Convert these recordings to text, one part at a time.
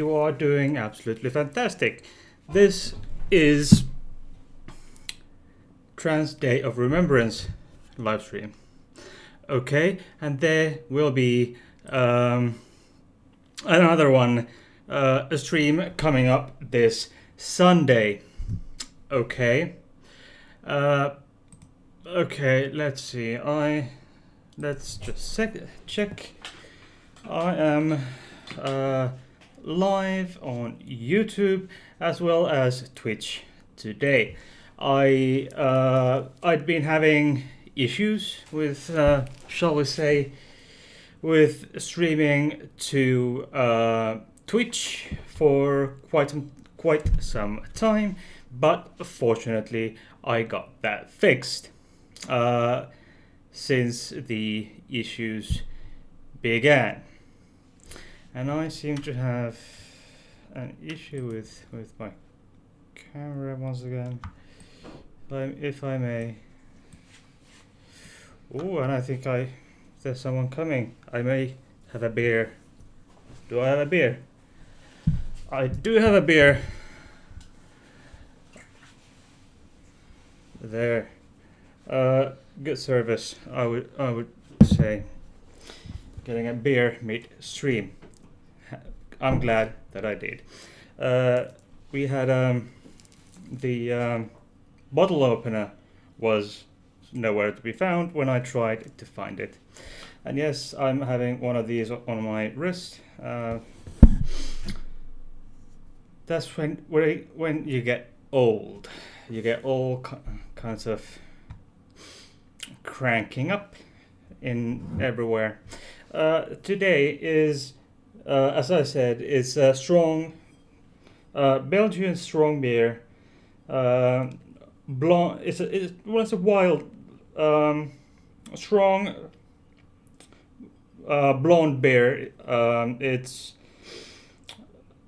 you are doing absolutely fantastic. This is Trans Day of Remembrance live stream. Okay, and there will be another one, a stream coming up this Sunday. Okay. Okay, let's see. Let's just check. I am live on YouTube as well as Twitch today. I'd been having issues with, shall we say, with streaming to Twitch for quite some time, but fortunately I got that fixed since the issues began. And I seem to have an issue with my camera once again, if I may. Oh, and I think there's someone coming. I may have a beer. Do I have a beer? I do have a beer. There. Good service, I would say. Getting a beer mid-stream. I'm glad that I did. We had the bottle opener was nowhere to be found when I tried to find it. And yes, I'm having one of these on my wrist. That's when you get old. You get all kinds of cranking up in everywhere. Today is, as I said, it's a strong Belgian strong beer. Blonde. It's a wild, strong blonde beer. It's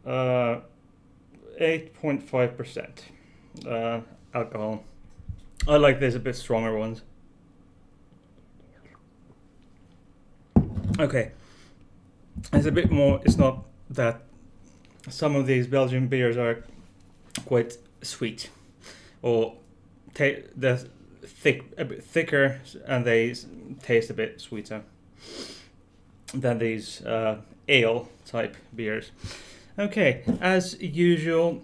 8.5% alcohol. I like this a bit stronger ones. Okay, it's a bit more. It's not that. Some of these Belgian beers are quite sweet, or they're a bit thicker, and they taste a bit sweeter than these ale type beers. Okay, as usual,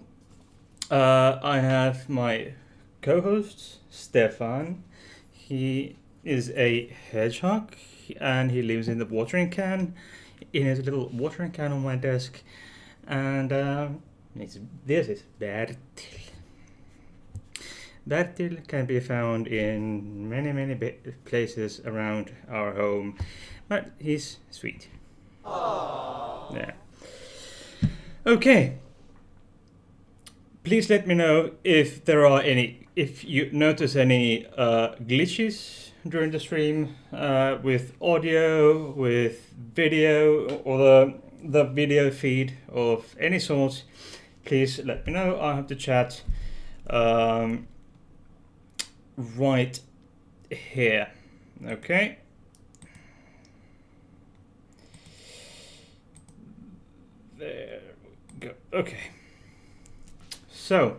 I have my co-host Stefan. He is a hedgehog, and he lives in the watering can, in his little watering can on my desk. And this is Bertil. Bertil can be found in many places around our home, but he's sweet. Aww. Yeah. Okay. Please let me know if if you notice any glitches during the stream with audio, with video, or the video feed of any sort. Please let me know. I have the chat right here. Okay. There we go. Okay. So,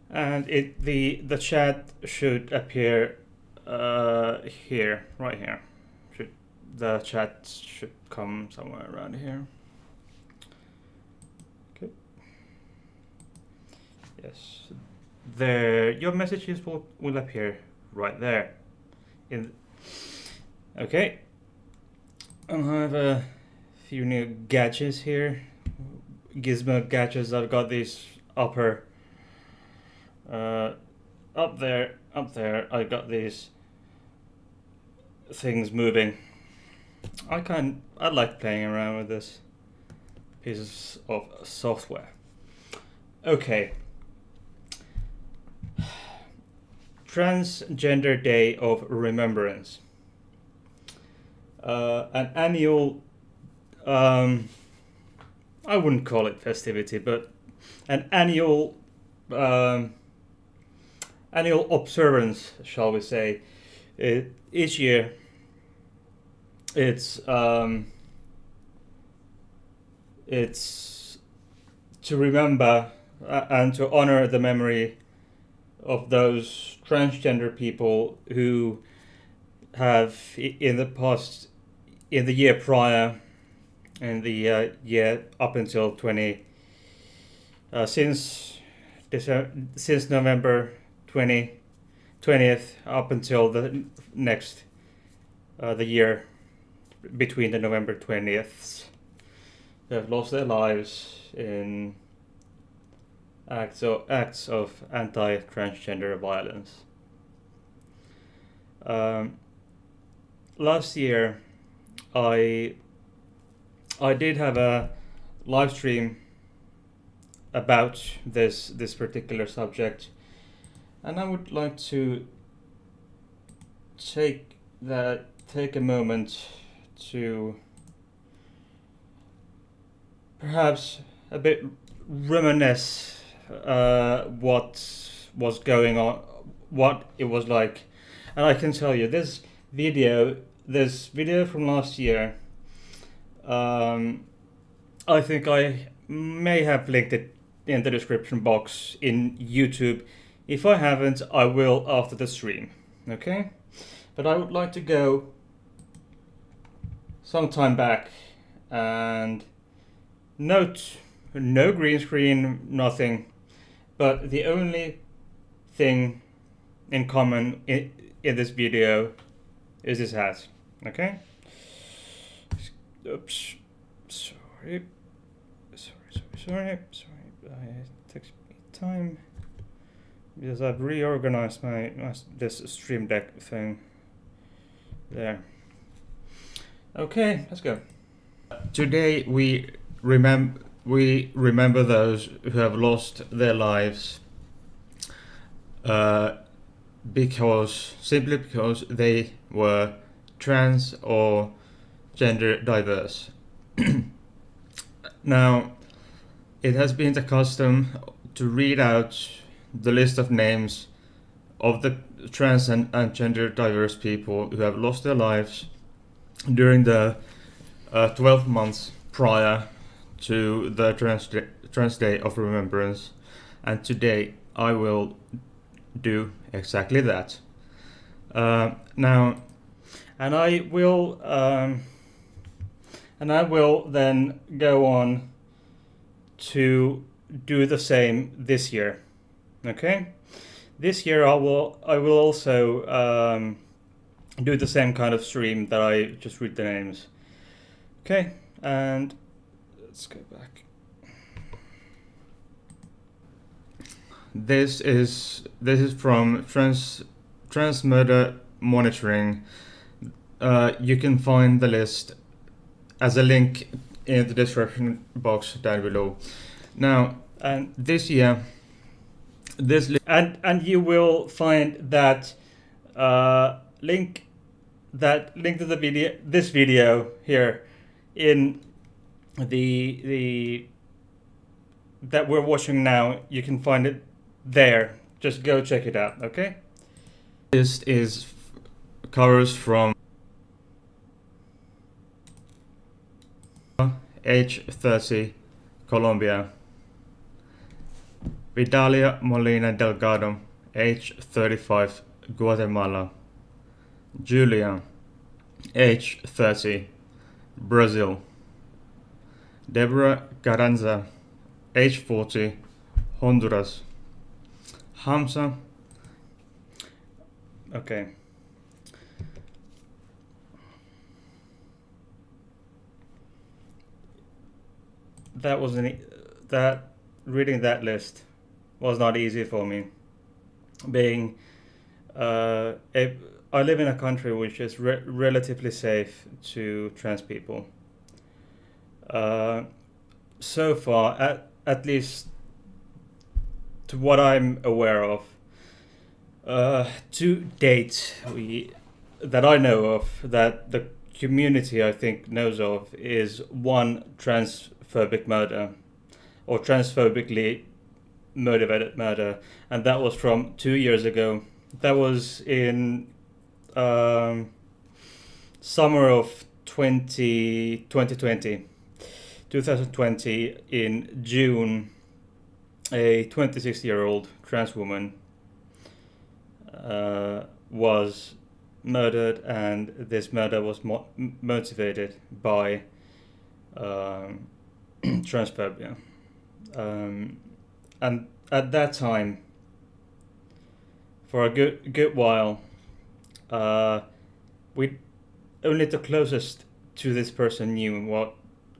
and the chat should appear here, right here. The chat should come somewhere around here. Okay. Yes. There, your messages will appear right there. Okay. I have a few new gadgets here. Gizmo gadgets. I've got these up there. I got these things moving. I like playing around with this pieces of software. Okay. Transgender Day of Remembrance. An annual, I wouldn't call it festivity, but an annual observance, shall we say. Each year, it's it's to remember and to honor the memory of those transgender people who have in the past, in the year prior, in the year up until since November 20th up until the next the year between the November 20th, they have lost their lives in acts of anti-transgender violence. Last year, I did have a live stream about this particular subject, and I would like to take a moment to perhaps a bit reminisce what was going on, what it was like. And I can tell you this video from last year, I think I may have linked it in the description box in YouTube. If I haven't, I will after the stream. Okay? But I would like to go some time back and note no green screen, nothing, but the only thing in common in this video is this hat. Okay? Oops. Sorry. It takes me time because I've reorganized this stream deck thing. There. Okay, let's go. Today we remember those who have lost their lives simply because they were trans or gender diverse. Now, it has been the custom to read out the list of names of the trans and gender diverse people who have lost their lives during the 12 months prior to the Trans Day of Remembrance, and today I will do exactly that. Now, and I will then go on to do the same this year. Okay, this year I will also do the same kind of stream that I just read the names. Okay, and let's go back. This is from Trans Murder Monitoring. You can find the list as a link in the description box down below. Now, and this year, and you will find that link to the video, this video here, in the that we're watching now. You can find it there. Just go check it out. Okay. This is covers from age 30, Colombia. Vidalia Molina Delgado, age 35, Guatemala. Julia, age 30, Brazil. Deborah Carranza, age 40, Honduras. Hamza. Okay. Reading that list was not easy for me. Being I live in a country which is relatively safe to trans people. So far, at least to what I'm aware of, to date, that I know of, that the community I think knows of, is one transphobic murder, or transphobically motivated murder, and that was from 2 years ago. That was in summer of 2020. 2020 in June, a 26-year-old trans woman was murdered, and this murder was motivated by transphobia. And at that time, for a good while, we only the closest to this person knew what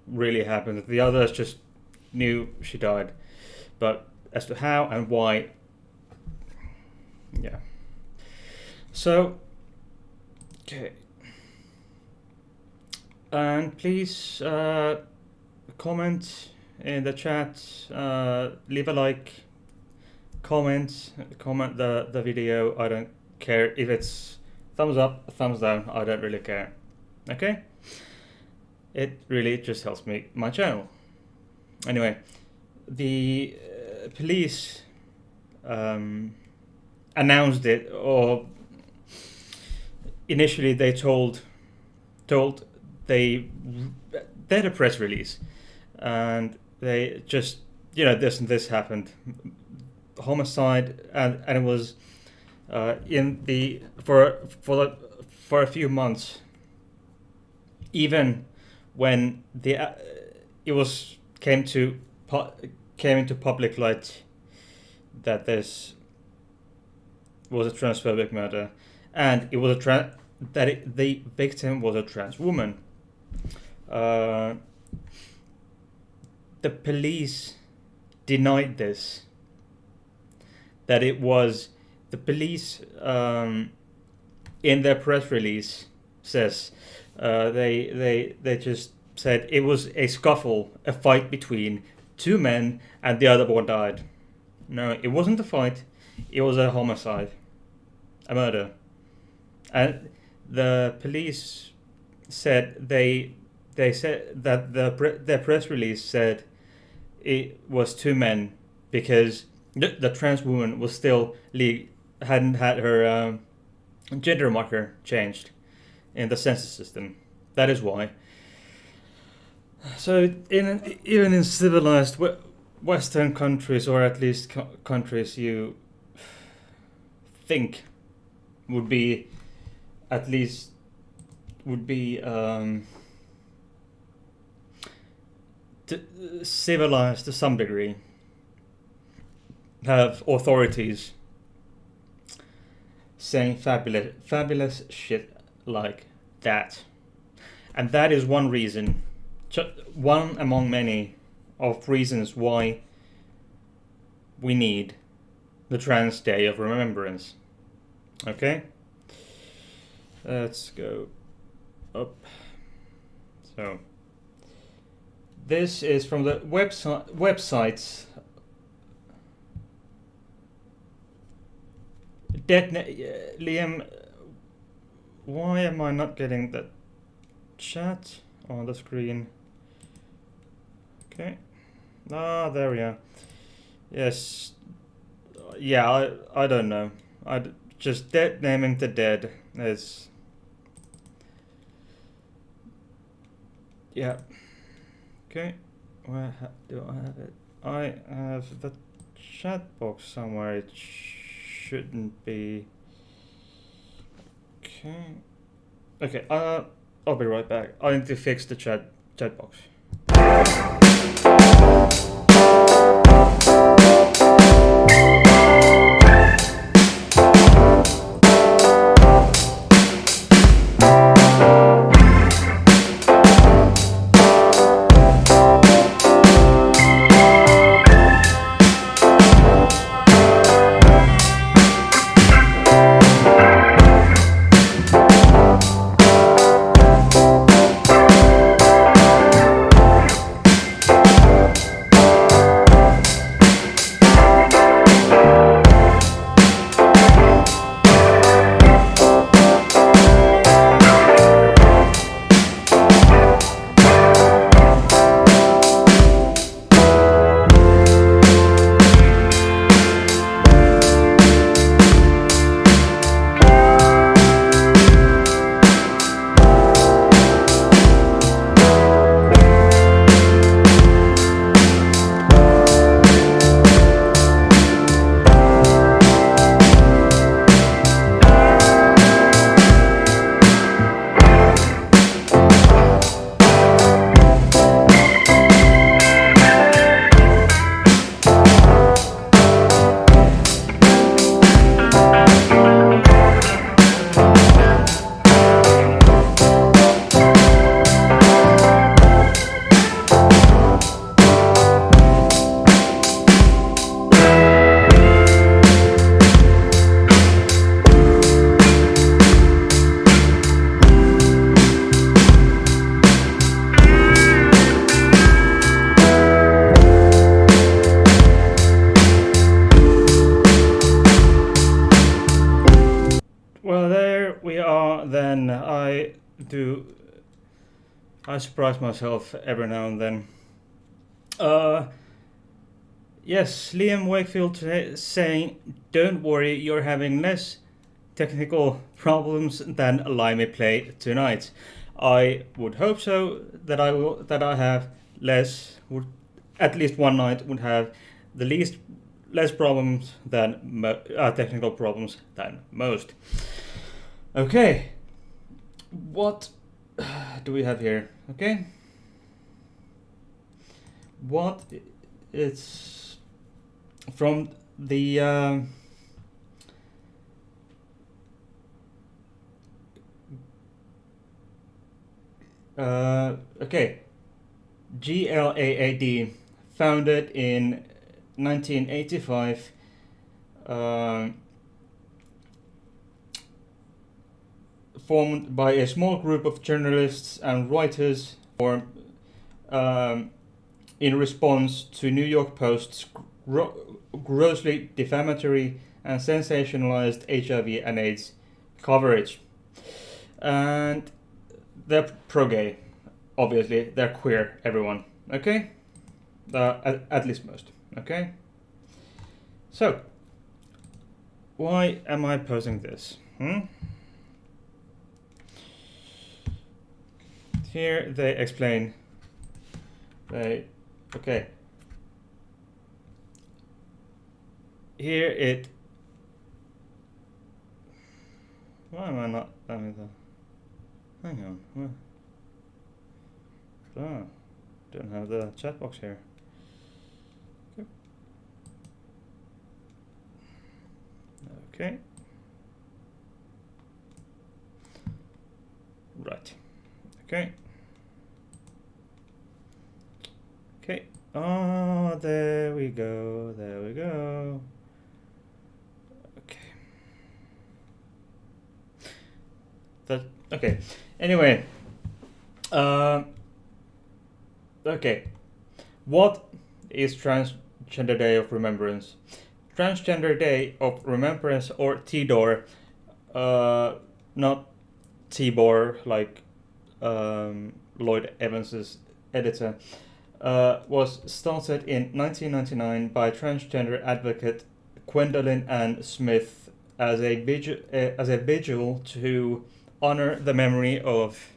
really happened. The others just knew she died, but as to how and why, yeah. So, okay, and please comment in the chat, leave a like, comment the video. I don't care if it's thumbs up, thumbs down, I don't really care. Okay? It really just helps me, my channel. Anyway, the police announced it, or initially they told they had a press release, and they just, this and this happened, homicide, and it was in the for a few months, even when it came into public light that this was a transphobic murder, and it was the victim was a trans woman. The police denied this. That it was the police in their press release says they just said it was a scuffle, a fight between two men, and the other one died. No, it wasn't a fight. It was a homicide, a murder. And the police said they said that their press release said it was two men because the trans woman was still hadn't had her gender marker changed in the census system. That is why. So even in civilized Western countries, or at least countries you think would be civilized to some degree, have authorities saying fabulous shit like that. And that is one reason, one among many of reasons why we need the Trans Day of Remembrance. Okay? Let's go up. So, this is from the websites. Liam, why am I not getting the chat on the screen? Okay. Ah, there we are. Yes. Yeah, I don't know. Just dead naming the dead is. Yeah. Okay. Where do I have it? I have the chat box somewhere. It shouldn't be. Okay. Okay. I'll be right back. I need to fix the chat box. I surprise myself every now and then. Yes, Liam Wakefield today saying, "Don't worry, you're having less technical problems than Limey Play tonight." I would hope so. That I have less. Would at least one night would have the less problems than technical problems than most. Okay, what do we have here? Okay, what it's from the okay, GLAAD, founded in 1985. Formed by a small group of journalists and writers in response to New York Post's grossly defamatory and sensationalized HIV and AIDS coverage. And they're pro-gay, obviously. They're queer, everyone. Okay? At least most. Okay? So, why am I posting this? Here they explain. Okay. Here it. Why am I not? Hang on. Don't have the chat box here. Okay. Right. Okay. Okay. Oh, there we go. Okay. Okay. Anyway. Okay. What is Transgender Day of Remembrance? Transgender Day of Remembrance, or TDOR, not Tibor like Lloyd Evans's editor, was started in 1999 by transgender advocate Gwendolyn Ann Smith as a vigil to honor the memory of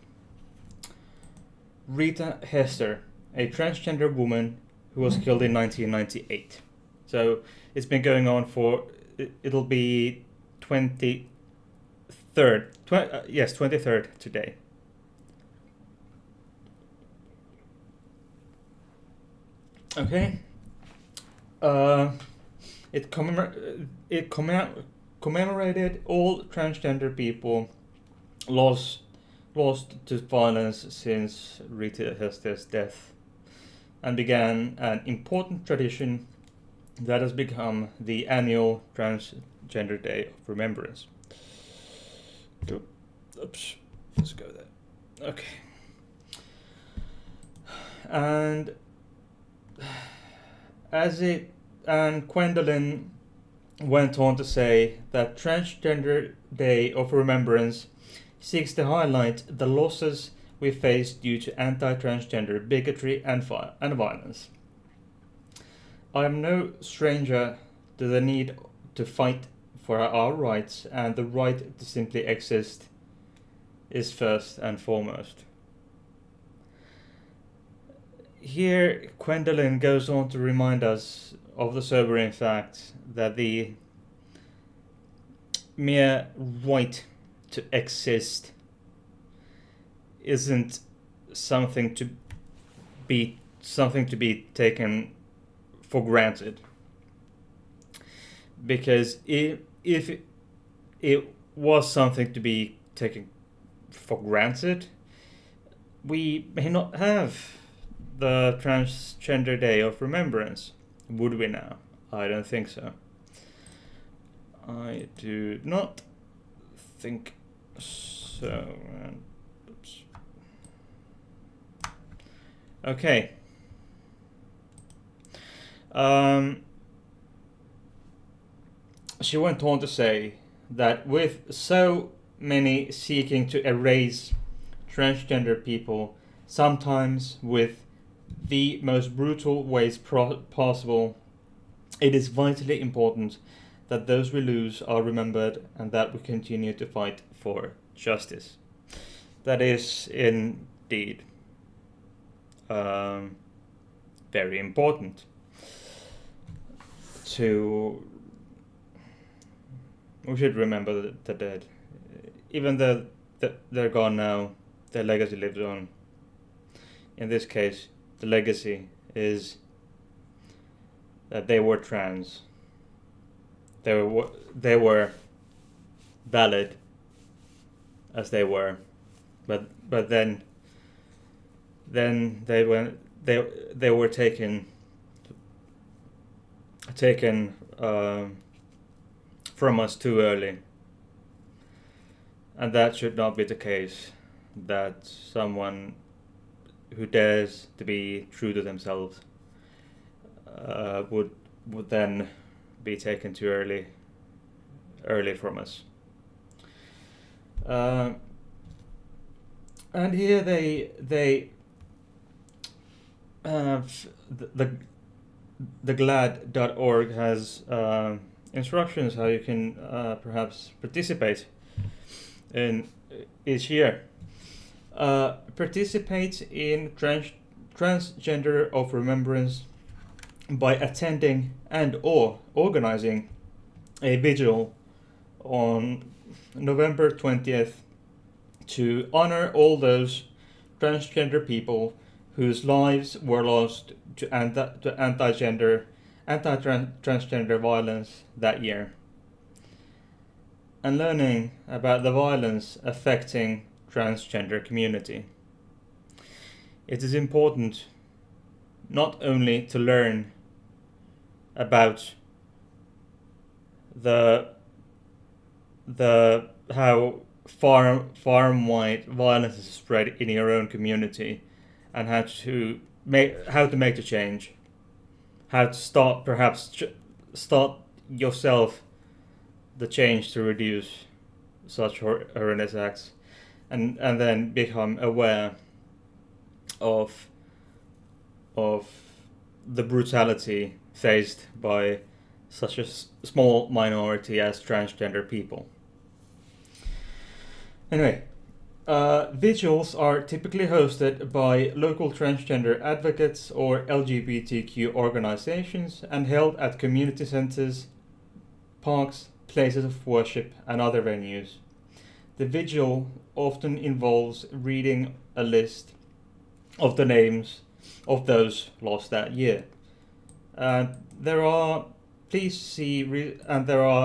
Rita Hester, a transgender woman who was killed in 1998. So it's been going on for, it'll be 23rd, 23rd today. Okay. It commemorated all transgender people lost to violence since Rita Hester's death, and began an important tradition that has become the annual Transgender Day of Remembrance. Oops, let's go there. Okay. And Gwendolyn went on to say that Transgender Day of Remembrance seeks to highlight the losses we face due to anti-transgender bigotry and violence. I am no stranger to the need to fight for our rights, and the right to simply exist is first and foremost. Here, Gwendolyn goes on to remind us of the sobering fact that the mere right to exist isn't something to be taken for granted. Because if it was something to be taken for granted, we may not have the Transgender Day of Remembrance, would we now? I don't think so. I do not think so. Oops. Okay. She went on to say that with so many seeking to erase transgender people, sometimes with the most brutal ways possible, it is vitally important that those we lose are remembered and that we continue to fight for justice. That is indeed very important we should remember the dead. Even though they're gone now, their legacy lives on. In this case, the legacy is that they were trans. They were valid as they were, but then they were taken from us too early, and that should not be the case. That someone who dares to be true to themselves would then be taken too early from us. And here they the glad.org has instructions how you can perhaps participate in each year. Participate in Transgender of Remembrance by attending and or organizing a vigil on November 20th to honor all those transgender people whose lives were lost to anti-transgender violence that year, and learning about the violence affecting transgender community. It is important not only to learn about the how far and wide violence is spread in your own community, and how to make the change, how to start yourself the change to reduce such horrendous acts, and then become aware of the brutality faced by such a small minority as transgender people. Anyway, vigils are typically hosted by local transgender advocates or LGBTQ organizations and held at community centers, parks, places of worship, and other venues. The vigil often involves reading a list of the names of those lost that year. There are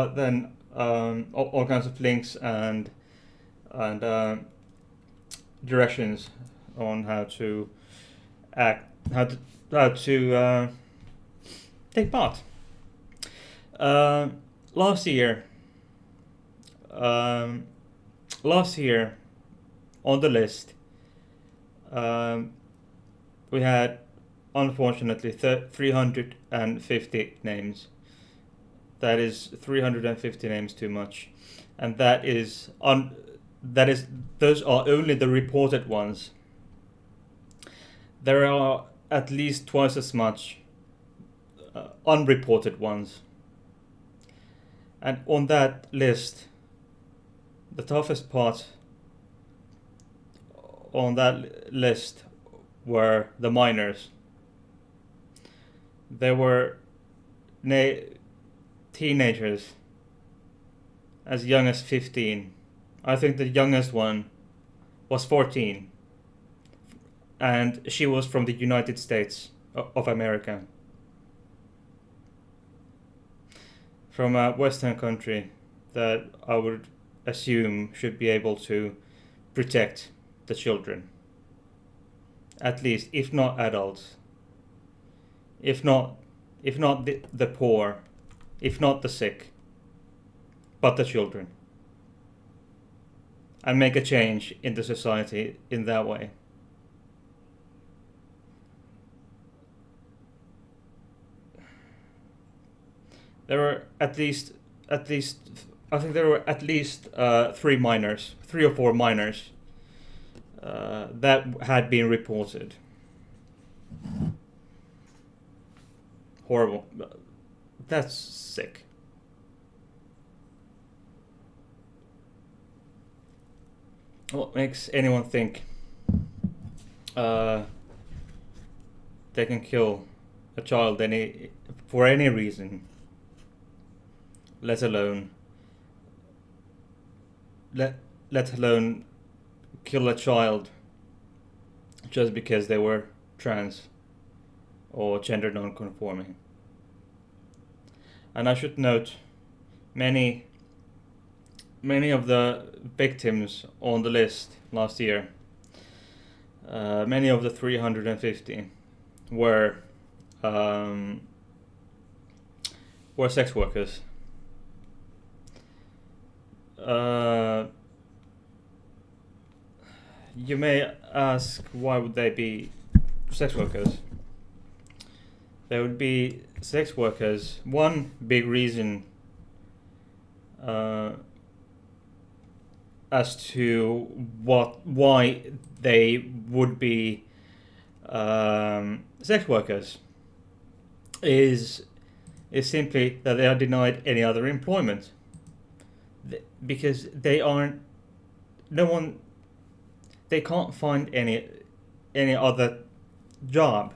then all kinds of links and directions on how to take part. Last year on the list, we had unfortunately 350 names. That is 350 names too much, and those are only the reported ones. There are at least twice as much unreported ones. And on that list, the toughest part on that list were the minors. There were teenagers as young as 15. I think the youngest one was 14, and she was from the United States of America, from a Western country that I would assume should be able to protect the children, at least, if not adults, if not the poor, if not the sick, but the children, and make a change in the society in that way. There were at least I think there were at least 3 or 4 minors that had been reported. Horrible. That's sick. What makes anyone think they can kill a child for any reason, let alone kill a child just because they were trans or gender non-conforming? And I should note, many of the victims on the list last year, many of the 350 were sex workers. You may ask, why would they be sex workers? They would be sex workers. One big reason as to why they would be sex workers is simply that they are denied any other employment, because they can't find any other job.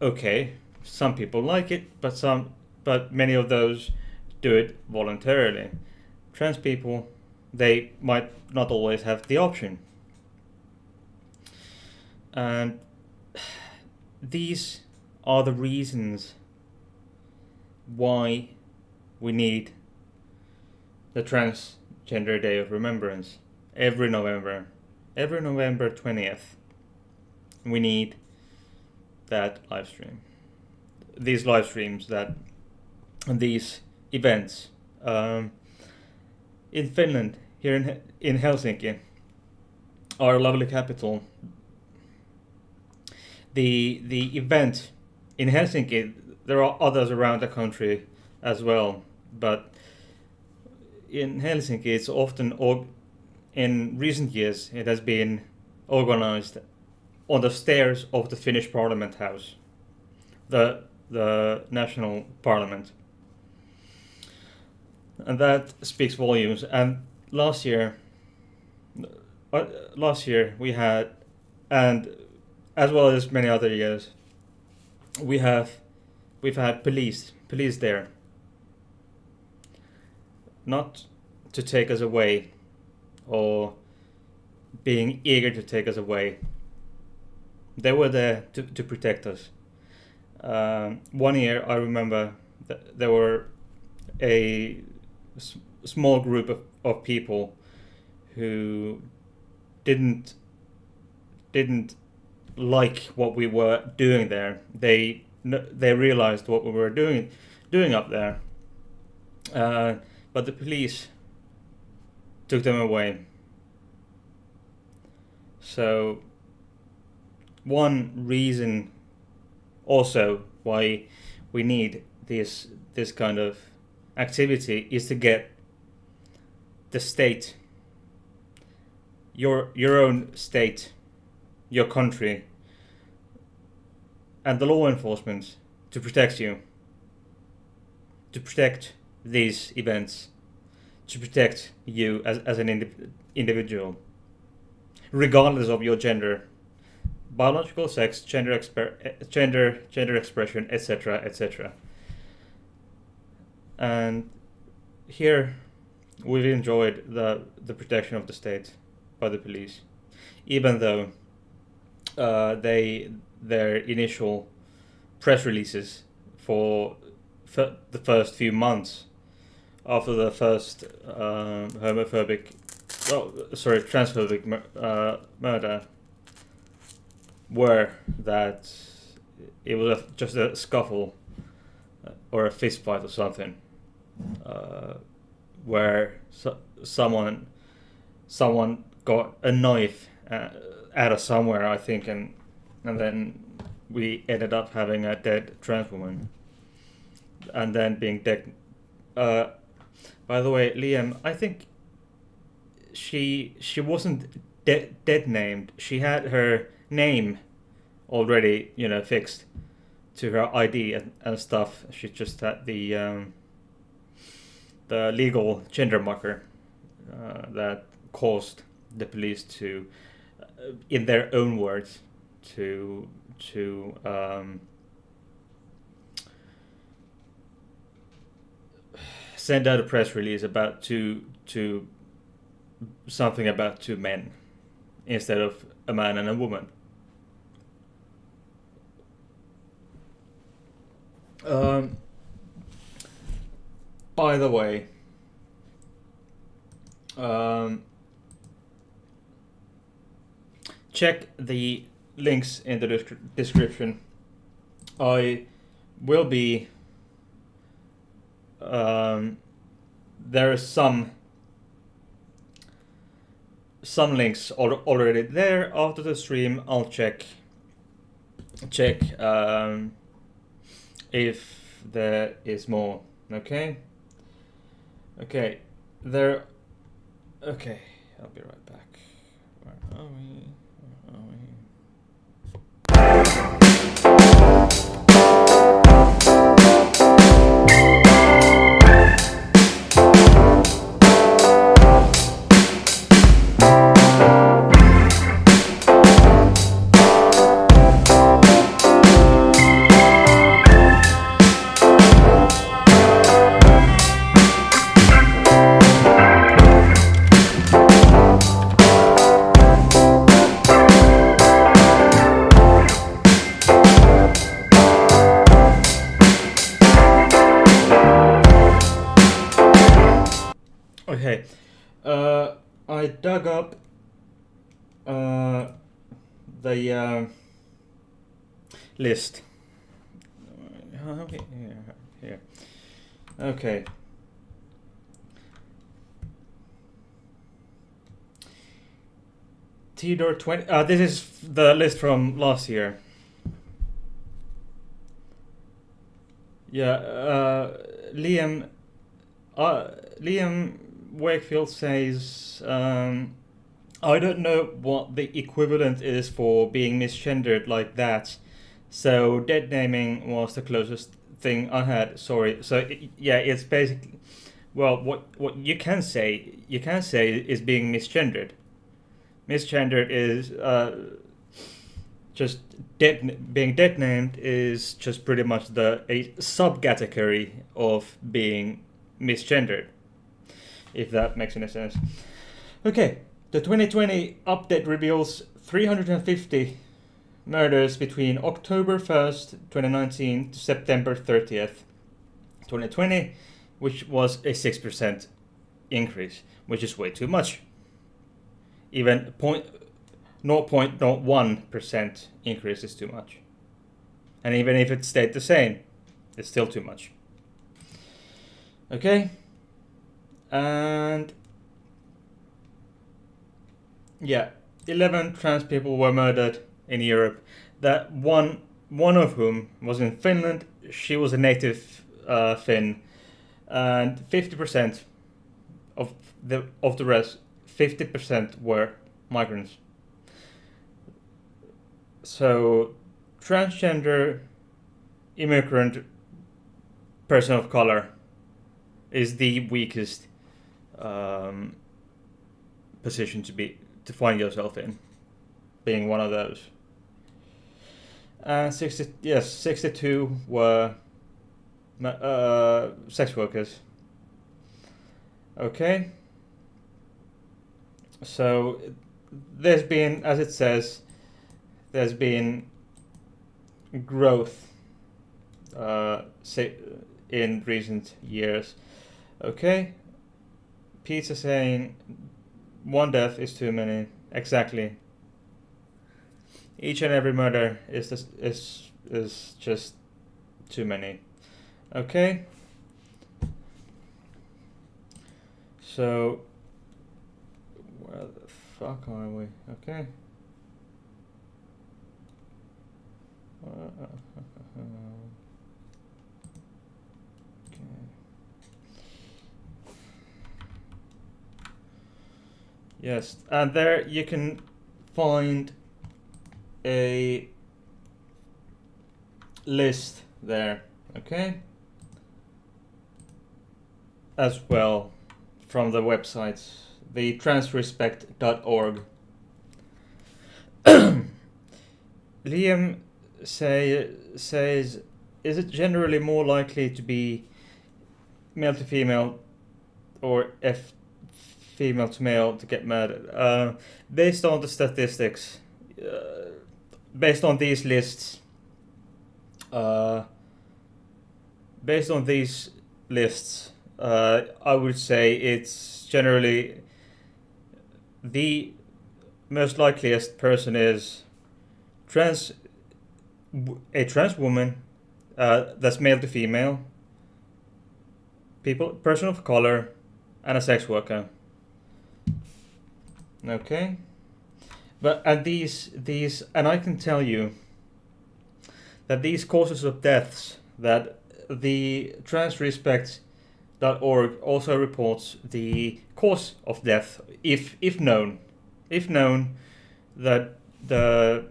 Okay, some people like it, but many of those do it voluntarily. Trans people, they might not always have the option. And these are the reasons why we need the Transgender Day of Remembrance every November 20th. We need that live stream. These live streams, these events. In Finland, here in Helsinki, our lovely capital, the event in Helsinki, there are others around the country as well, but in Helsinki it's often, in recent years, it has been organized on the stairs of the Finnish Parliament House, the national parliament. And that speaks volumes. And last year we had, and as well as many other years, we've had police there, not to take us away or being eager to take us away. They were there to protect us. One year I remember that there were a small group of people who didn't like what we were doing there. They realized what we were doing up there, but the police took them away. So one reason also why we need this kind of activity is to get the state, your own state, your country, and the law enforcement to protect you, to protect these events, to protect you as an individual, regardless of your gender, biological sex, gender expression, etc., etc. And here we've enjoyed the protection of the state by the police, even though their initial press releases for the first few months after the first transphobic murder were that it was just a scuffle or a fist fight or something, where someone got a knife out of somewhere, I think, and then we ended up having a dead trans woman, and then being dead. By the way, Liam, I think she wasn't dead named. She had her name already, fixed to her ID and stuff. She just had the legal gender marker that caused the police to, in their own words, to send out a press release about to something about two men instead of a man and a woman. By the way, check the links in the description. I will be. There is some links already there after the stream. I'll check if there is more. Okay. There. Okay, I'll be right back. Where are we? Okay, I dug up the list. Here. Okay. Theodore 20. This is the list from last year. Yeah. Liam Wakefield says, I don't know what the equivalent is for being misgendered like that. So dead naming was the closest thing I had. Sorry. So yeah, it's basically, well, what you can say is being misgendered. Misgendered is just being dead named is just pretty much a subcategory of being misgendered, if that makes any sense. Okay, the 2020 update reveals 350 murders between October 1st, 2019 to September 30th, 2020, which was a 6% increase, which is way too much. Even 0.01% increase is too much. And even if it stayed the same, it's still too much. Okay? And yeah, 11 trans people were murdered in Europe. That one of whom was in Finland. She was a native Finn, and 50% of the rest, 50% were migrants. So, transgender immigrant person of color is the weakest position to find yourself in, being one of those. 62 were sex workers. Okay. So there's been, as it says, there's been growth in recent years. Okay. Pizza saying 1 death is too many. Exactly. Each and every murder is just too many. Okay. So where the fuck are we? Okay. Yes, and there you can find a list there, okay, as well from the website, the transrespect.org. Liam says, is it generally more likely to be male to female or female to male to get murdered? Based on the statistics, based on these lists, I would say it's generally the most likeliest person is a trans woman, that's male to female, person of color, and a sex worker. Okay, and these, and I can tell you that these causes of deaths, that the transrespect.org also reports the cause of death, if known that the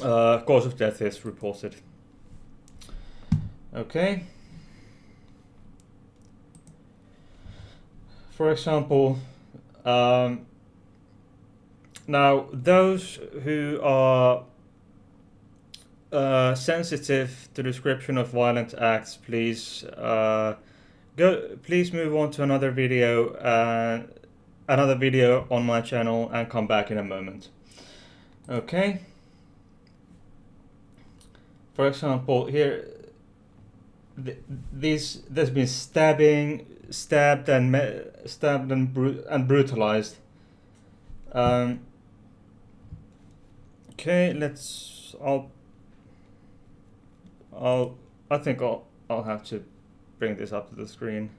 cause of death is reported. Okay. For example, now those who are sensitive to description of violent acts, please move on to another video on my channel and come back in a moment. Okay. For example, here, there's been stabbed and brutalized. Okay, I think I'll have to bring this up to the screen.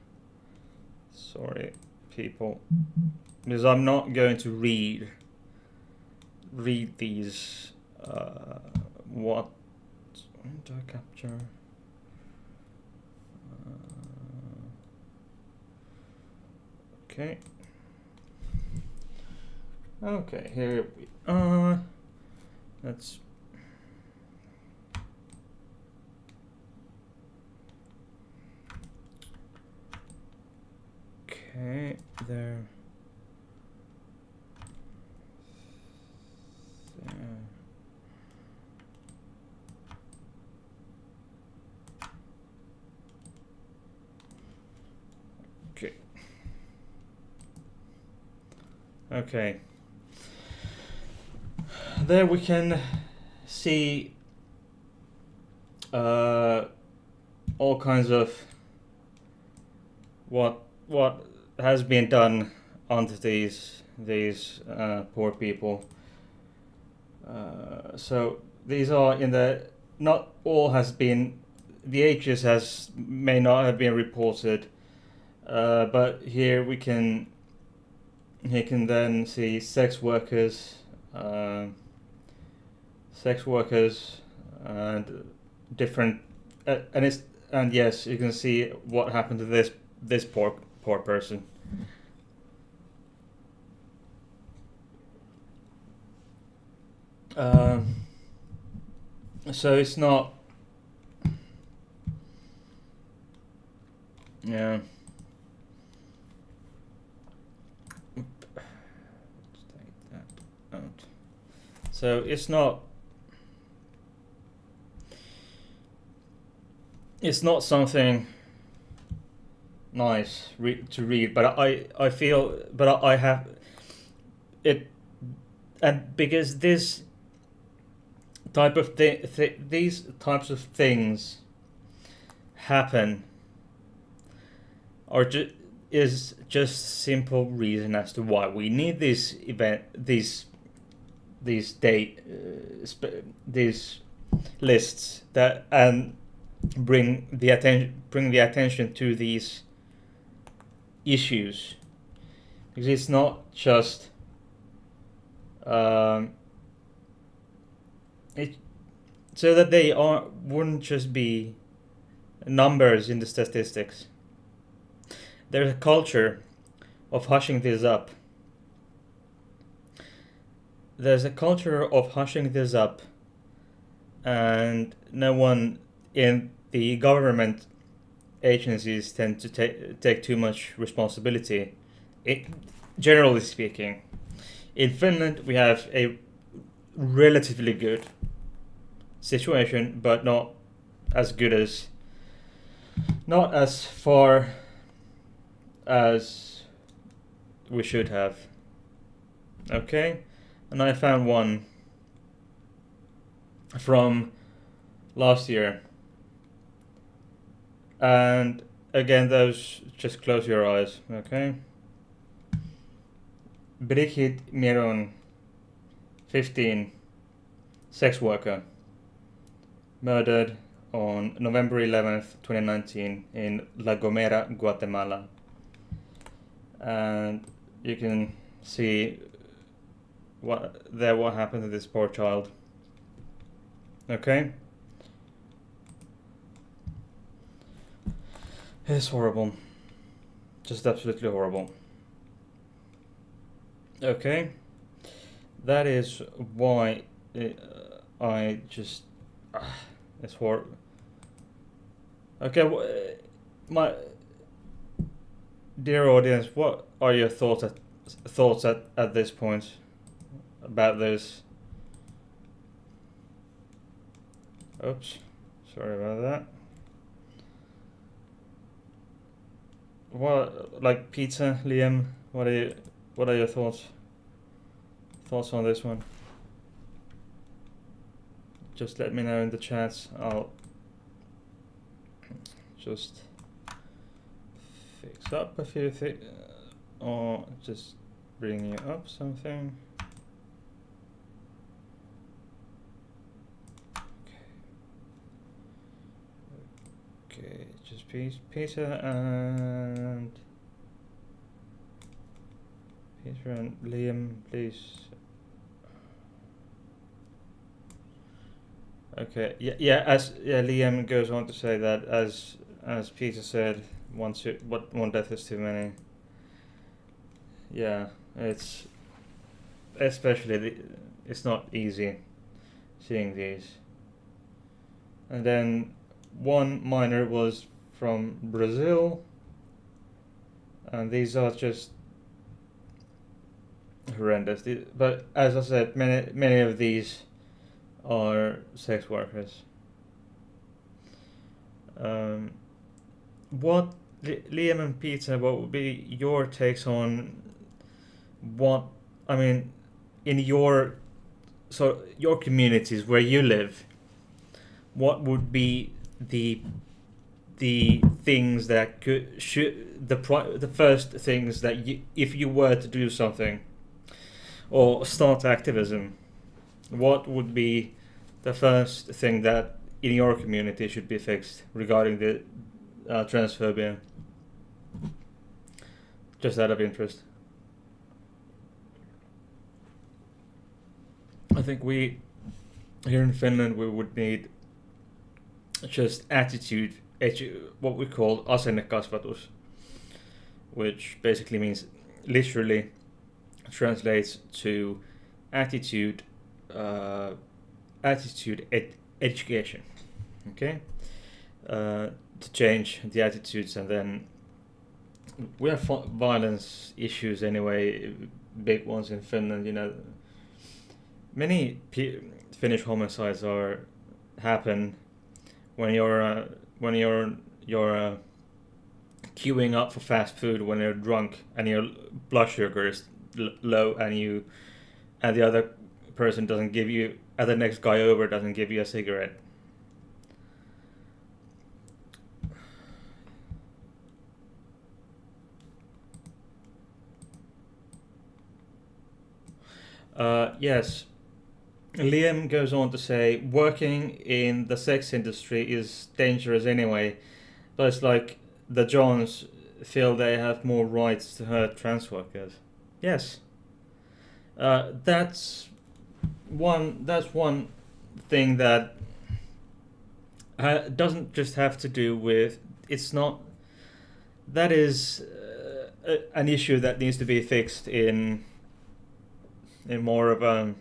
Sorry, people, because I'm not going to read these. What do I capture? Okay. Okay, here we are. Let's. Okay, there. Okay. Okay. There we can see all kinds of what has been done onto these poor people. So these are not all has been, the ages may not have been reported, but here we can then see sex workers and different, and yes, you can see what happened to this poor person. So it's not, yeah. Let's take that out. So it's not something nice to read, but I feel, but I have it, and because this type of these types of things happen, is just simple reason as to why we need these lists that and bring the attention to these issues, because it's not just so that they wouldn't just be numbers in the statistics. There's a culture of hushing this up, there's a culture of hushing this up, and no one in the government agencies tend to take too much responsibility. Generally speaking, in Finland we have a relatively good situation, but not as good as, not as far as we should have. Okay, and I found one from last year. And again, those, just close your eyes, okay? Brigitte Miron, 15, sex worker, murdered on November 11th, 2019 in La Gomera, Guatemala. And you can see what happened to this poor child. Okay? It's horrible. Just absolutely horrible. Okay? That is why I just... it's horrible. Okay, my dear audience, what are your thoughts at this point about this? Oops, sorry about that. What, like pizza, Liam? What are your thoughts on this one? Just let me know in the chats. I'll just fix up a few things, or just bring you up something. Okay, just Peter and Liam, please. Okay, Liam goes on to say that as Peter said, one death is too many. Yeah, it's especially it's not easy seeing these. And then one minor was from Brazil, and these are just horrendous. But as I said, many of these are sex workers. What, Liam and Peter, what would be your takes on what, I mean, in your communities where you live, what would be the things that the first things that you, if you were to do something or start activism, what would be the first thing that in your community should be fixed regarding the transphobia? Just out of interest. I think we here in Finland we would need just attitude, what we call asennekasvatus, which basically means, literally translates to attitude education. Okay, to change the attitudes, and then we have violence issues anyway, big ones in Finland. You know, many Finnish homicides happen when you're queuing up for fast food when you're drunk and your blood sugar is low, and the other person doesn't give you, the next guy over doesn't give you a cigarette. Yes. Liam goes on to say, working in the sex industry is dangerous anyway, but it's like the Johns feel they have more rights to hurt trans workers. Yes. That's one thing that doesn't just have to do with, it's not, that is an issue that needs to be fixed in more of a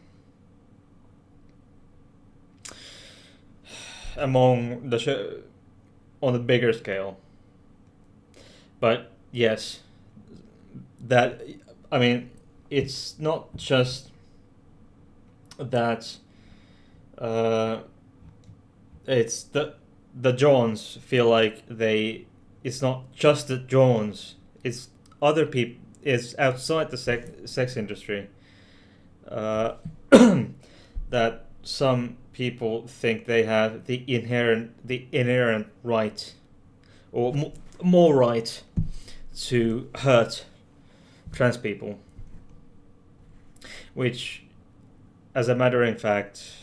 among on the bigger scale. But yes, that, I mean, it's not just that it's the Johns feel like it's not just the Johns, it's other people, it's outside the sex industry, that some people think they have the inherent right, or more right, to hurt trans people, which, as a matter of fact,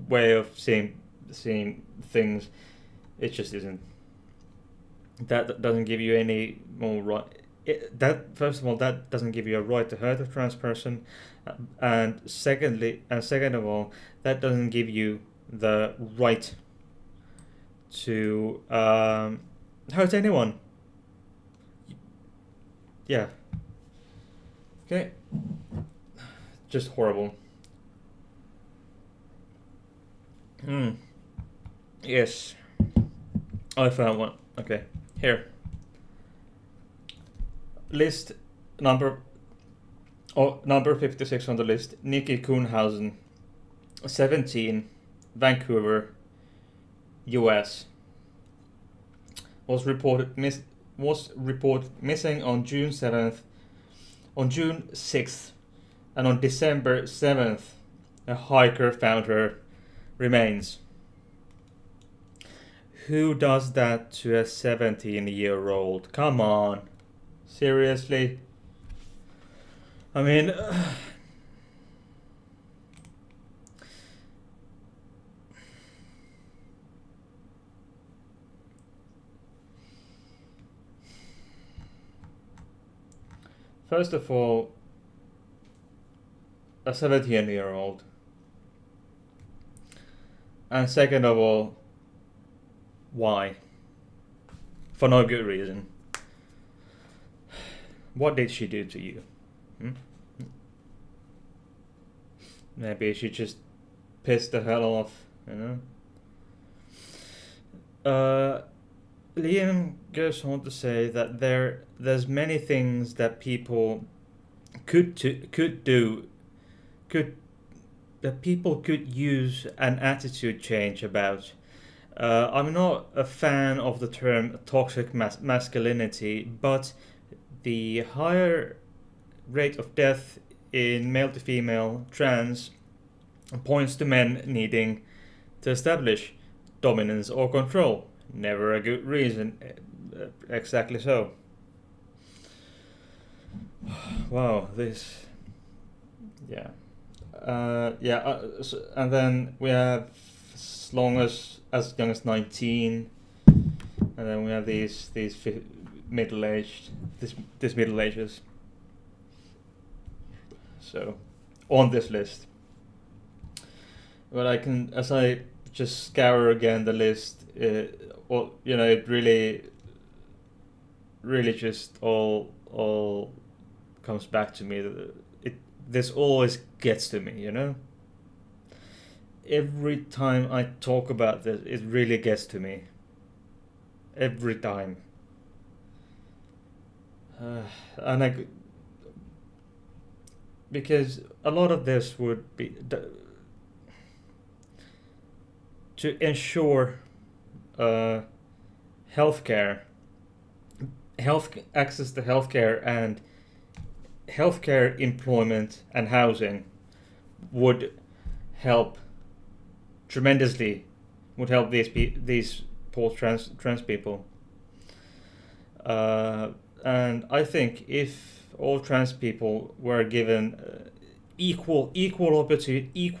way of seeing things, it just isn't. That doesn't give you any more right. That, first of all, that doesn't give you a right to hurt a trans person, and second of all, that doesn't give you the right to hurt anyone. Yeah. Okay. Just horrible. Yes. I found one. Okay. Here. List number 56 on the list. Nikki Kuhnhausen, 17, Vancouver, US. Was reported missing on June 7th, on June 6th, and on December 7th, a hiker found her remains. Who does that to a 17-year-old? Come on. Seriously? I mean... First of all, a 17-year-old. And second of all, why? For no good reason. What did she do to you? Maybe she just pissed the hell off, you know? Liam goes on to say that there's many things that people could use an attitude change about. I'm not a fan of the term toxic masculinity, but the higher rate of death in male to female trans points to men needing to establish dominance or control. Never a good reason. Exactly so. Wow, this... Yeah. And then we have as young as 19, and then we have these middle-aged, this middle ages. So, on this list. But as I just scour again the list, well, you know, it really just all comes back to me. This always gets to me, you know. Every time I talk about this, it really gets to me. Every time. Because a lot of this would be to ensure access to healthcare and healthcare, employment and housing would help tremendously. Would help these poor trans people. And I think if all trans people were given equal opportunity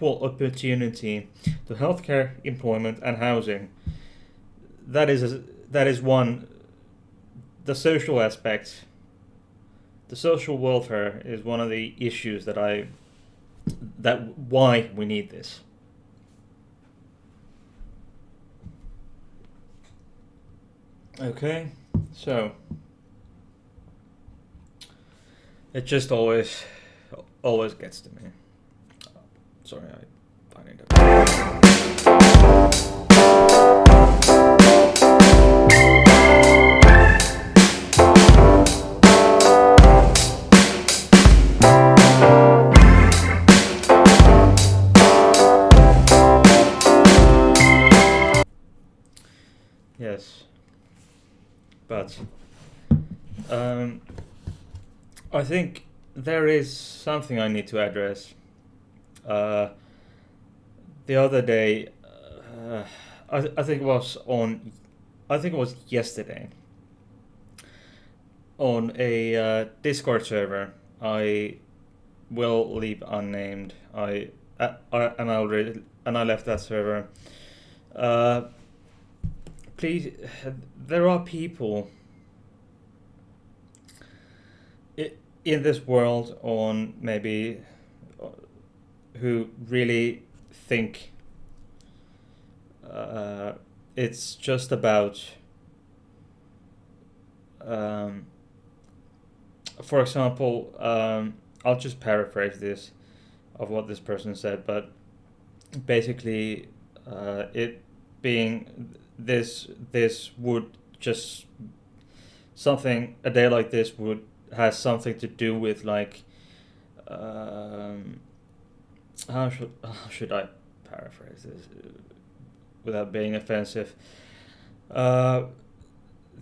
to healthcare, employment and housing, that is one. The social aspect, the social welfare, is one of the issues that why we need this. Okay, so it just always gets to me. Sorry, I find it. Yes, but I think there is something I need to address. Uh, the other day, I think it was on, I think it was yesterday, on a Discord server. I will leave unnamed. I left that server. Uh, please, there are people in this world on maybe who really think it's just about for example, I'll just paraphrase this of what this person said, but basically it being this would just something, a day like this would has something to do with like how should I paraphrase this without being offensive? Uh,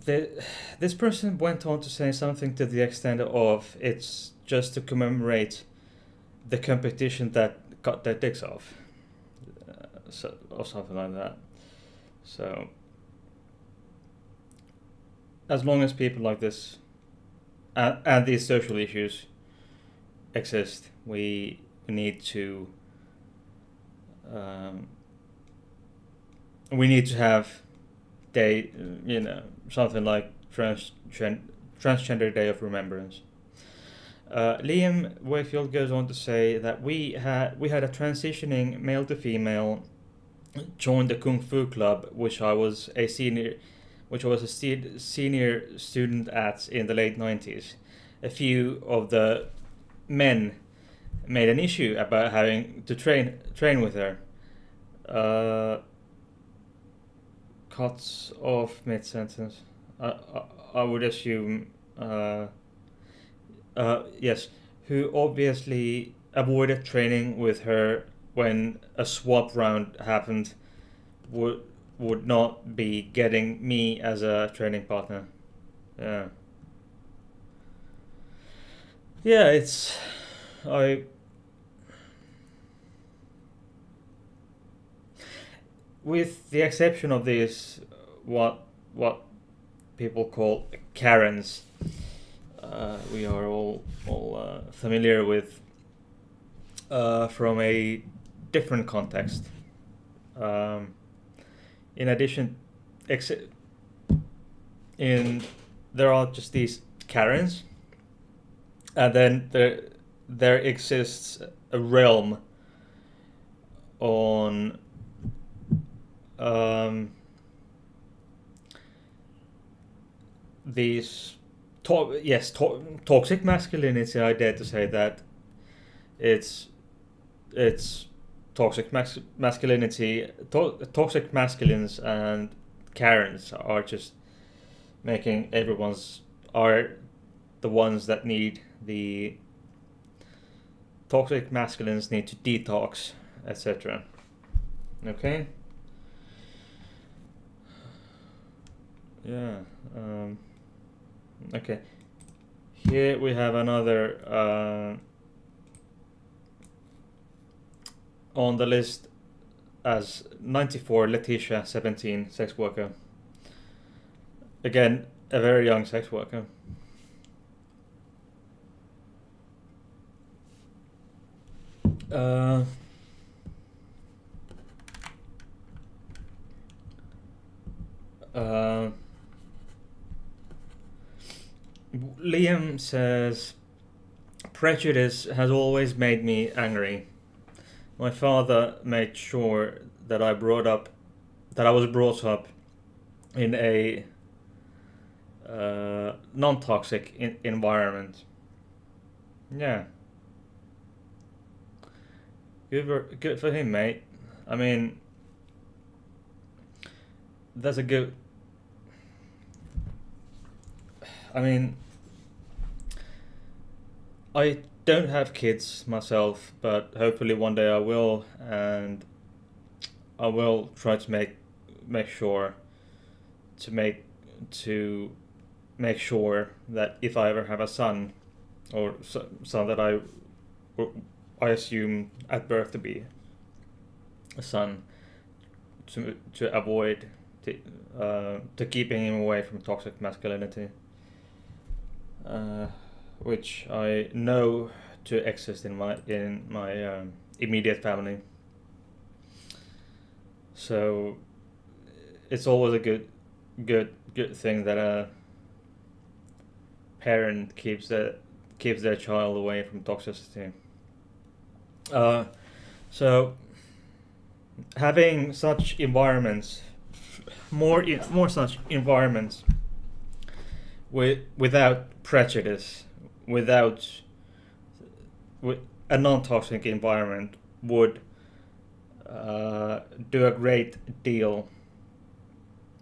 this person went on to say something to the extent of it's just to commemorate the competition that got their dicks off, or something like that. So, as long as people like this and these social issues exist, we need to have something like Transgender Day of Remembrance. Liam Wakefield goes on to say that we had a transitioning male to female join the Kung Fu Club, which I was a senior student at in the late 90s. A few of the men made an issue about having to train with her. Cuts off mid-sentence. I would assume, yes, who obviously avoided training with her when a swap round happened, would not be getting me as a training partner. Yeah. Yeah, it's with the exception of these what people call Karens, we are all familiar with from a different context. In addition, there are just these Karens, and then there exists a realm on these toxic masculinity. I dare to say that it's toxic masculinity, toxic masculines and Karens are just making are the ones that need the toxic masculines need to detox, etc. Okay. Yeah. Okay. Here we have another on the list as 94, Letitia, 17, sex worker. Again, a very young sex worker. Liam says, prejudice has always made me angry. My father made sure that I was brought up in a non-toxic environment. Yeah. Good for him, mate. I mean, that's a good. I mean, I don't have kids myself, but hopefully one day I will, and I will try to make sure to make sure that if I ever have a son, or son that I assume at birth to be a son, to avoid to keeping him away from toxic masculinity, which I know to exist in my immediate family. So it's always a good thing that a parent keeps their child away from toxicity. So having such environments, more such environments, without prejudice, with a non-toxic environment would do a great deal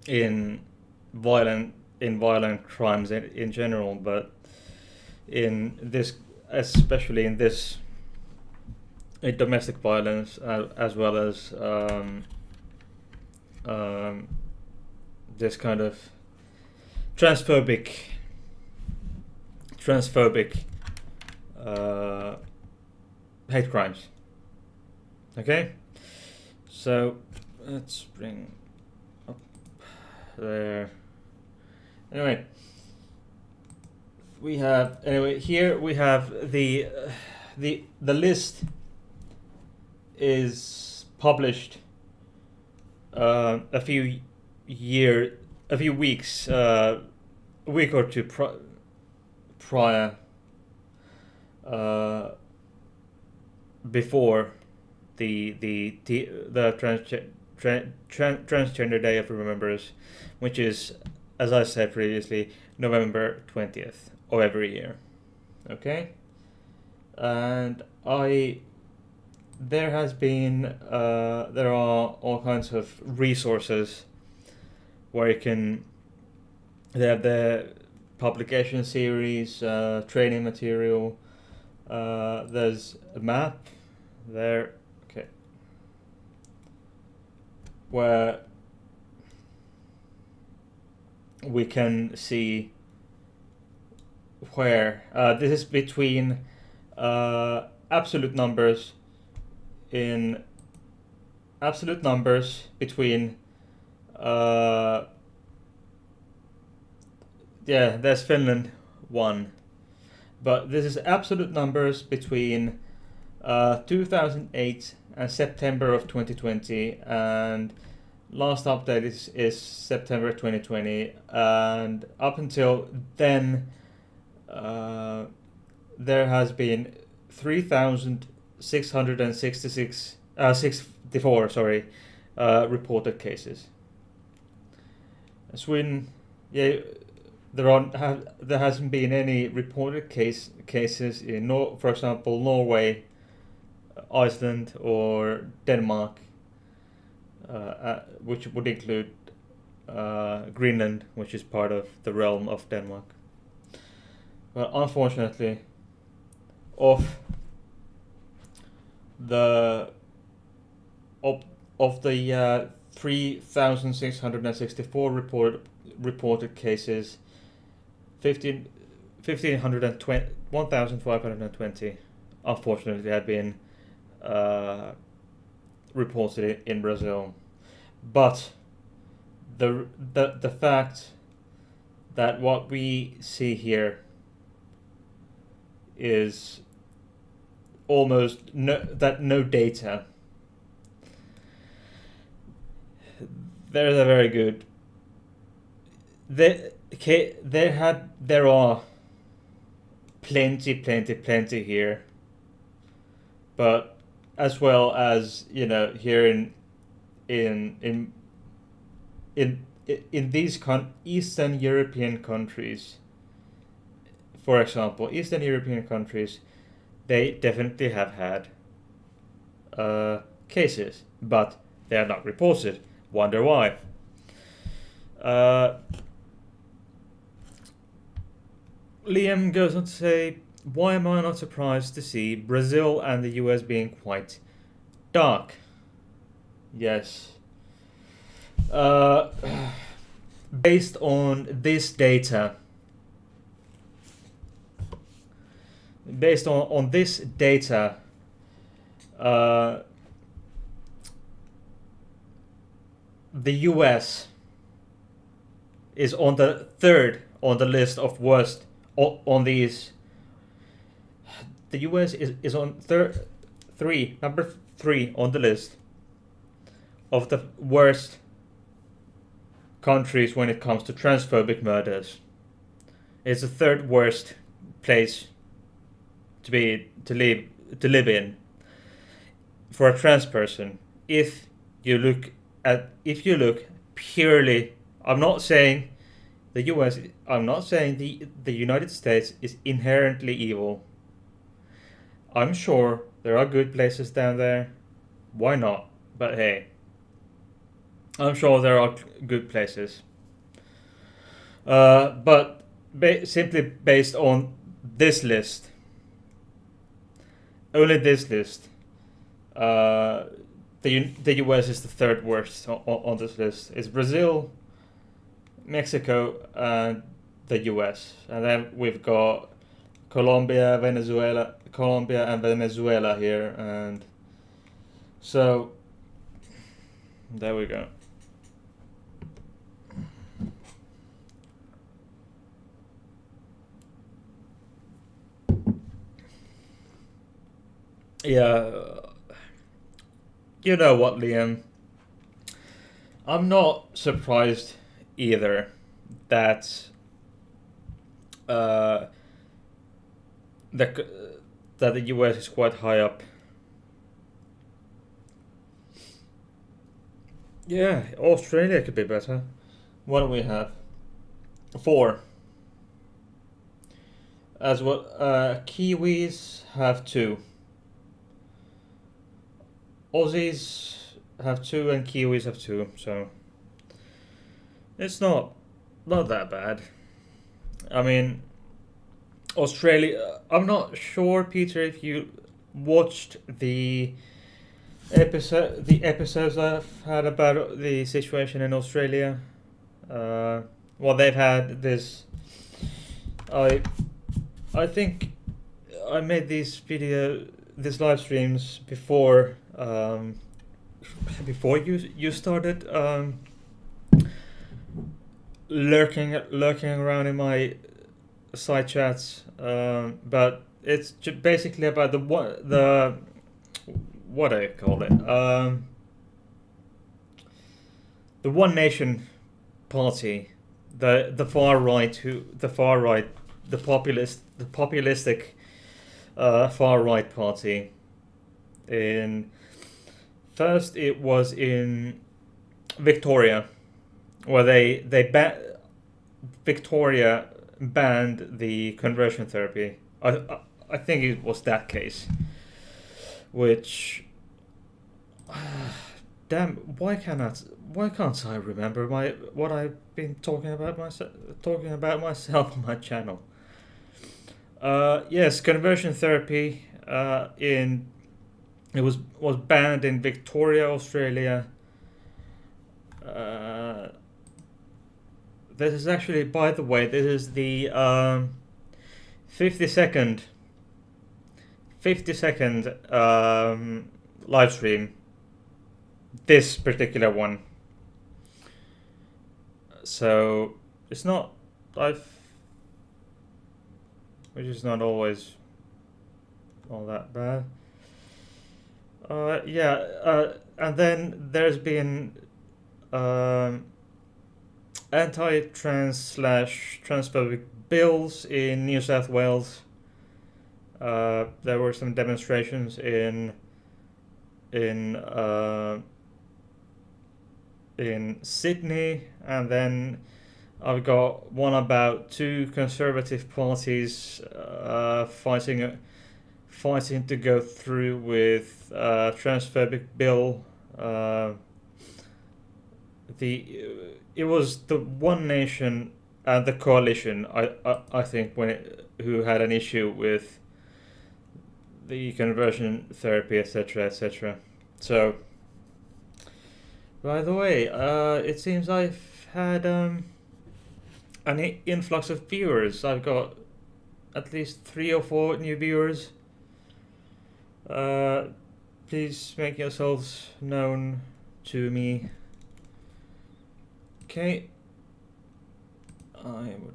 in violent crimes in general, but especially in domestic violence, as well as this kind of transphobic hate crimes. Okay, so let's bring up there. Anyway, here we have the list is published a week or two prior, before the Transgender Day of Remembrance, which is, as I said previously, November 20th of every year. Okay, and there are all kinds of resources where you can. They have the publication series, training material. There's a map there. Okay, where we can see where this is between absolute numbers between there's Finland 1, but this is absolute numbers between 2008 and September of 2020, and last update is September 2020, and up until then there has been 3,664 reported cases. Sweden, there hasn't been any reported cases in for example, Norway, Iceland, or Denmark, which would include Greenland, which is part of the realm of Denmark. Well, unfortunately, of the 3,664 reported cases, 1,520 unfortunately had been reported in Brazil. But the fact that what we see here is almost no data. There's a very good. There are plenty here, but as well as here in these Eastern European countries, for example, Eastern European countries, they definitely have had cases, but they are not reported. Wonder why? Liam goes on to say, why am I not surprised to see Brazil and the US being quite dark? Yes. based on this data, the US is on the third on the list of worst on these. The US is on number three on the list of the worst countries when it comes to transphobic murders. It's the third worst place to live in for a trans person. If you look purely, I'm not saying the US, I'm not saying the United States is inherently evil. I'm sure there are good places down there. Why not? But hey, I'm sure there are good places. But simply based on this list, only this list, the US is the third worst on this list. It's Brazil, Mexico, and the US. And then we've got Colombia and Venezuela here, and so there we go. Yeah, you know what, Liam? I'm not surprised either that that the US is quite high up. Yeah, Australia could be better. What do we have? 4. As well, Kiwis have 2. Aussies have 2 and Kiwis have 2, so it's not that bad. I mean, Australia. I'm not sure, Peter, if you watched the episodes I've had about the situation in Australia. Well, they've had this. I think I made these live streams before you started lurking around in my side chats, but it's basically about the what do I call it? The One Nation Party, the far right, the populistic far right party. First, it was in Victoria, where Victoria banned the conversion therapy. I think it was that case, which damn, why can't I remember what I've been talking about myself on my channel? Yes, conversion therapy it was banned in Victoria, Australia. This is actually, by the way, this is the 50-second live stream. This particular one. So it's not which is not always all that bad. And then there's been anti-trans/transphobic bills in New South Wales. There were some demonstrations in Sydney, and then I've got one about 2 conservative parties fighting to go through with transphobic bill. It was the One Nation and the Coalition, I think, who had an issue with the conversion therapy, etc., etc. So, by the way, it seems I've had an influx of viewers. I've got at least 3 or 4 new viewers. Please make yourselves known to me. Okay. I would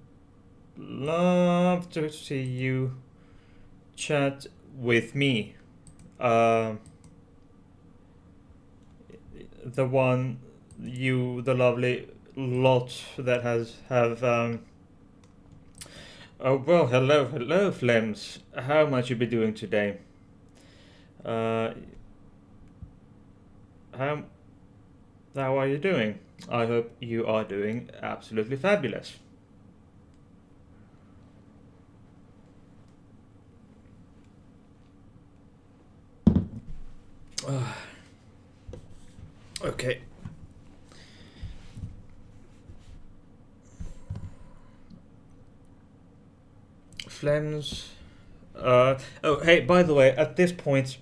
love to see you chat with me. The one, you, the lovely lot that have oh well, hello Flems. How might you be doing today? How are you doing? I hope you are doing absolutely fabulous. Okay. Flems. Oh, hey, by the way, at this point,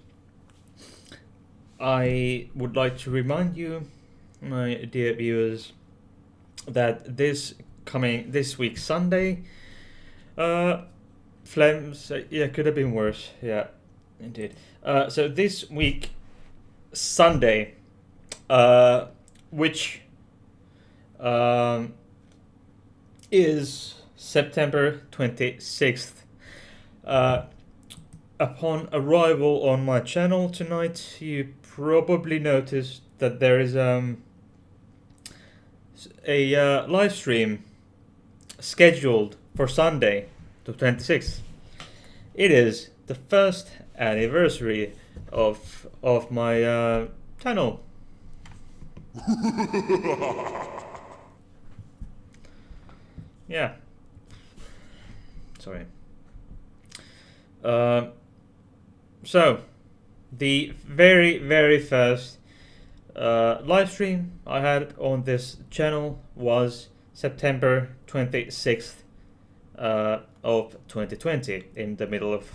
I would like to remind you, my dear viewers, that this week Sunday, Flems, yeah, could have been worse. Yeah, indeed. So this week Sunday, which is September 26th. Upon arrival on my channel tonight, you probably noticed that there is a live stream scheduled for Sunday, the 26th. It is the first anniversary of my channel. Yeah. Sorry. So, the very first live stream I had on this channel was September 26th of 2020, in the middle of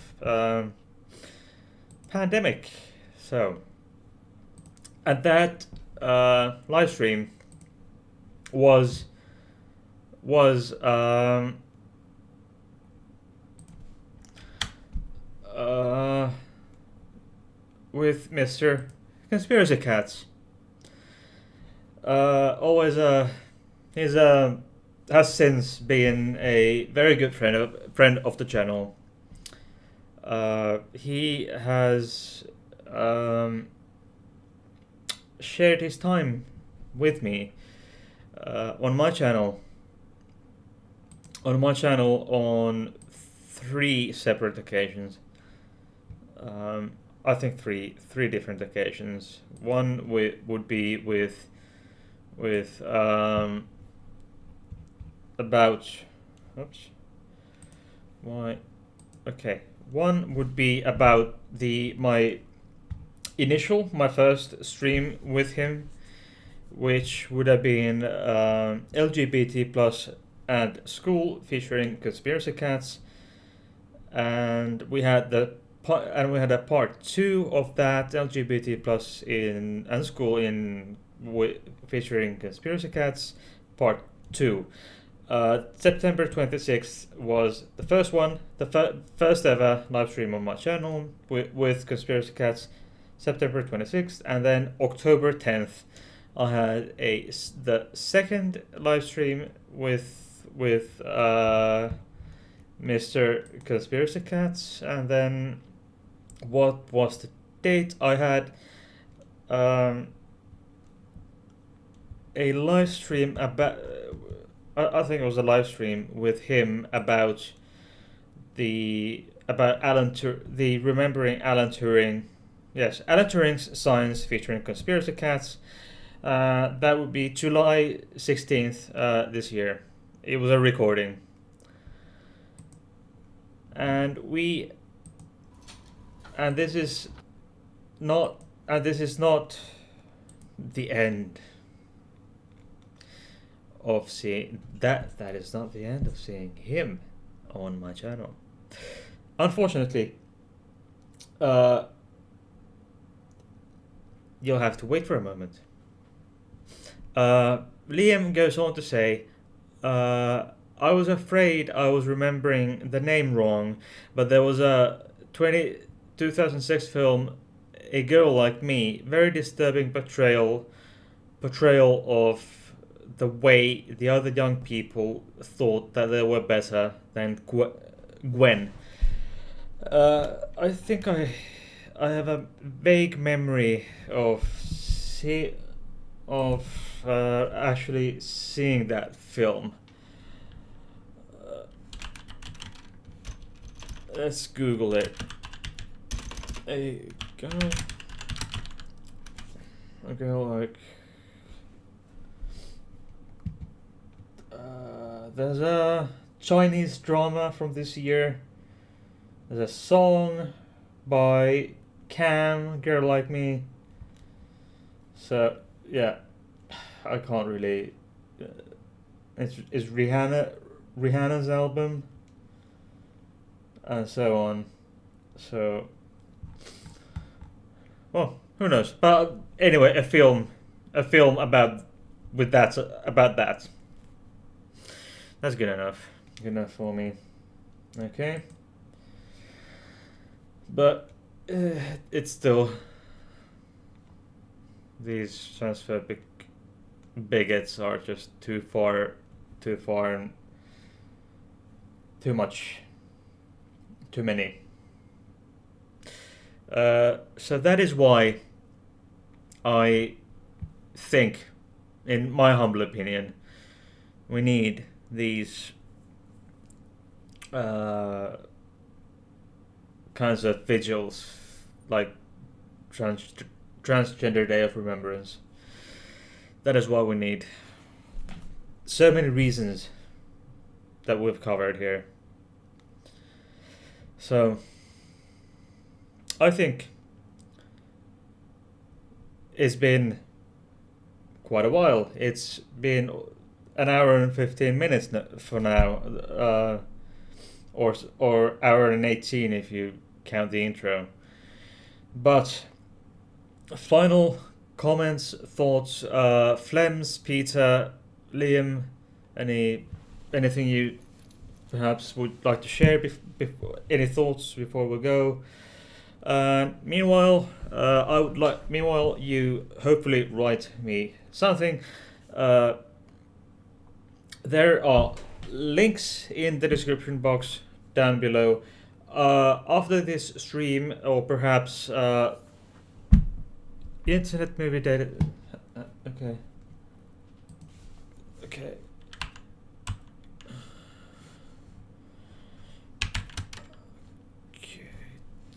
pandemic. So, and that live stream was with Mr. Conspiracy Cats. Always he's has since been a very good friend of the channel. He has shared his time with me on my channel. On 3 separate occasions. I think three different occasions. One would be with about, oops, why? Okay, one would be about my first stream with him, which would have been LGBT plus and school, featuring Conspiracy Cats, and we had a part 2 of that, LGBT plus and school featuring Conspiracy Cats, part 2. September 26th was the first one, the first ever live stream on my channel with Conspiracy Cats, September 26th, and then October 10th I had the second live stream with Mr. Conspiracy Cats, and then what was the date? I had a live stream about, I think it was a live stream with him about remembering Alan Turing. Yes, Alan Turing's Science, featuring Conspiracy Cats. That would be July 16th this year. It was a recording. And this is not the end of seeing that is not the end of seeing him on my channel. Unfortunately, you'll have to wait for a moment. Liam goes on to say, I was afraid I was remembering the name wrong, but there was a 2006 film, A Girl Like Me, very disturbing portrayal of the way the other young people thought that they were better than Gwen. I think I have a vague memory of actually seeing that film. Let's Google it. A girl like. There's a Chinese drama from this year. There's a song by Cam, Girl Like Me. So yeah, I can't really. It's Rihanna's album, and so on. So, well, who knows? But anyway, a film about that. That's good enough. Good enough for me. Okay. But it's still these transphobic bigots are just too far, and too much, too many. So that is why I think, in my humble opinion, we need these kinds of vigils, like Transgender Day of Remembrance. That is what we need. So many reasons that we've covered here. So, I think it's been quite a while. It's been an hour and 15 minutes for now, or hour and 18 if you count the intro. But final comments, thoughts, Flems, Peter, Liam, anything you perhaps would like to share? Any thoughts before we go? Meanwhile, Meanwhile, you hopefully write me something. There are links in the description box down below. After this stream, or perhaps internet movie data. Okay.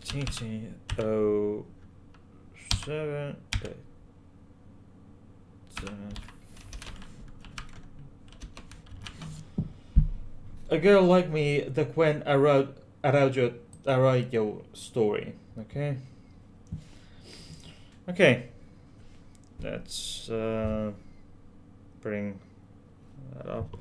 TT07. A Girl Like Me, the Gwen Araujo story. Okay. Let's bring that up.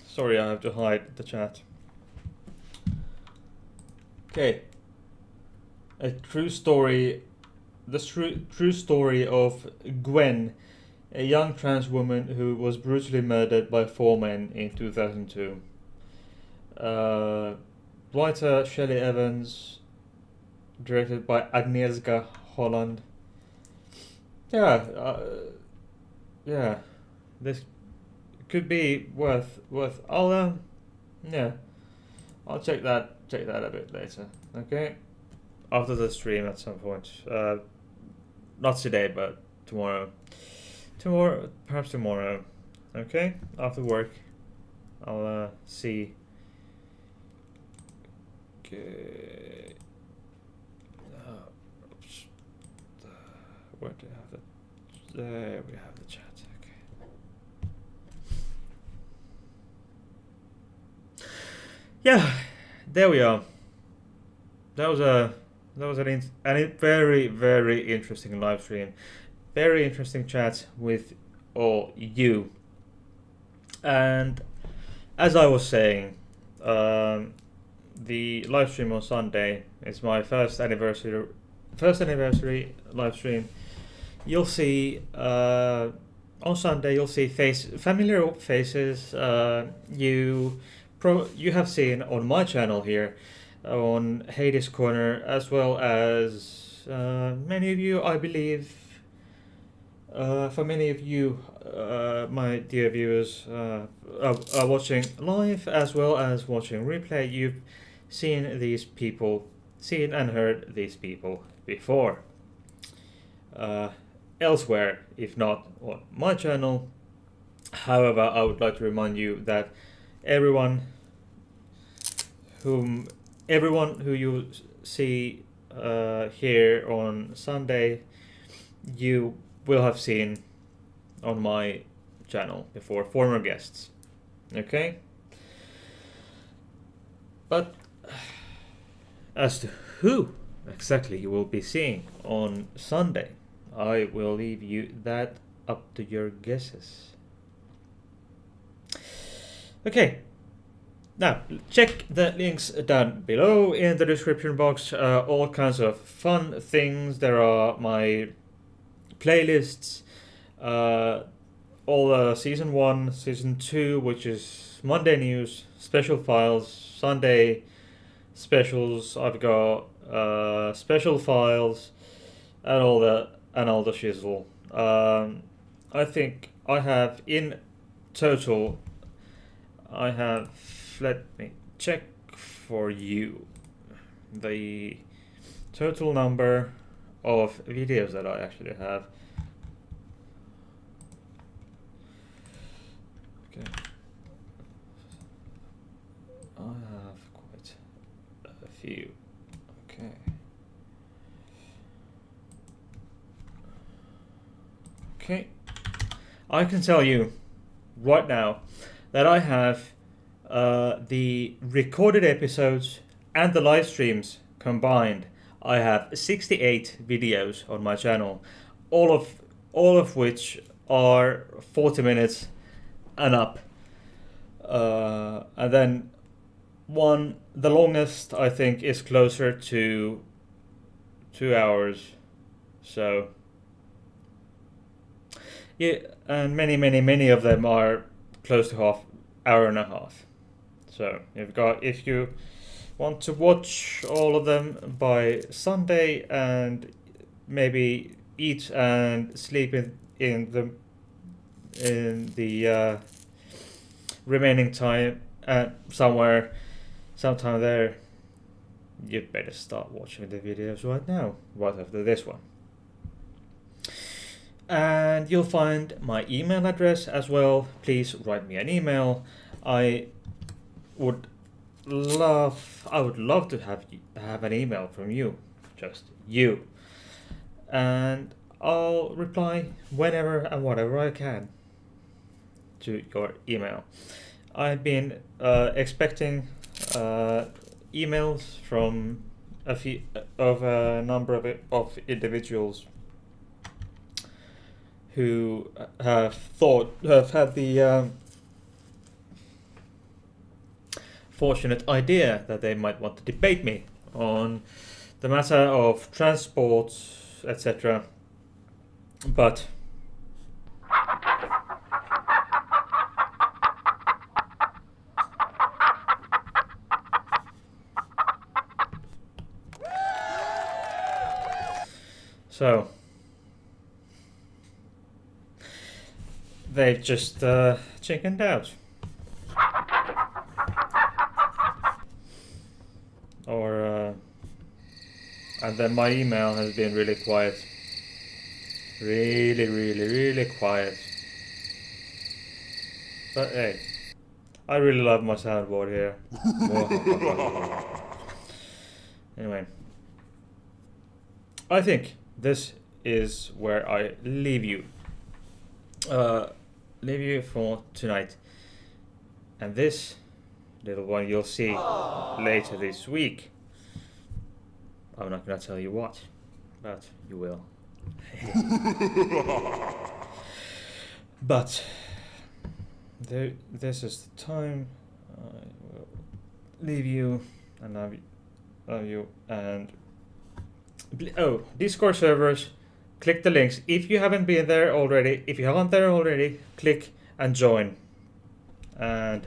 Sorry, I have to hide the chat. Okay. A true story. The true story of Gwen, a young trans woman who was brutally murdered by 4 men in 2002. Writer Shelley Evans, directed by Agnieszka Holland. Yeah, this could be worth. I'll check that a bit later. Okay, after the stream at some point. Not today, but tomorrow. Perhaps tomorrow. Okay, after work, I'll see. Okay. Oops. Where do I have it? There we have the chat. Okay. Yeah, there we are. That was a very, very interesting live stream. Very interesting chat with all you. And as I was saying, the live stream on Sunday is my first anniversary live stream. you'll see on Sunday you'll see familiar faces you have seen on my channel here on Hades Corner, as well as many of you, I believe. For many of you, my dear viewers, are watching live as well as watching replay, you've seen and heard these people before. Elsewhere, if not on my channel. However, I would like to remind you that everyone who you see here on Sunday, you will have seen on my channel before, former guests. Okay? But as to who exactly you will be seeing on Sunday, I will leave you that up to your guesses. Okay. Now, check the links down below in the description box. All kinds of fun things. There are my playlists, all season 1, season 2, which is Monday news, special files, Sunday specials. I've got special files and all the shizzle. I think I have in total. Let me check for you the total number of videos that I actually have. Okay. I have quite a few. Okay. Okay. I can tell you right now that I have the recorded episodes and the live streams combined. I have 68 videos on my channel, all of which are 40 minutes and up. And then the longest I think is closer to 2 hours. So yeah, and many of them are close to hour and a half. So if you want to watch all of them by Sunday and maybe eat and sleep in the remaining time sometime there, you'd better start watching the videos right now, right after this one. And you'll find my email address as well. Please write me an email. I would love to have an email from you, just you, and I'll reply whenever and whatever I can to your email. I've been expecting emails from a number of individuals who have had the fortunate idea that they might want to debate me on the matter of transport, etc. But so they've just chickened out. And then my email has been really quiet. Really quiet. But hey, I really love my soundboard here. Anyway, I think this is where I leave you. Leave you for tonight. And this little one you'll see later this week. I'm not gonna tell you what, but you will. But this is the time. I will leave you and love you and Discord servers click the links. If you haven't there already, click and join. And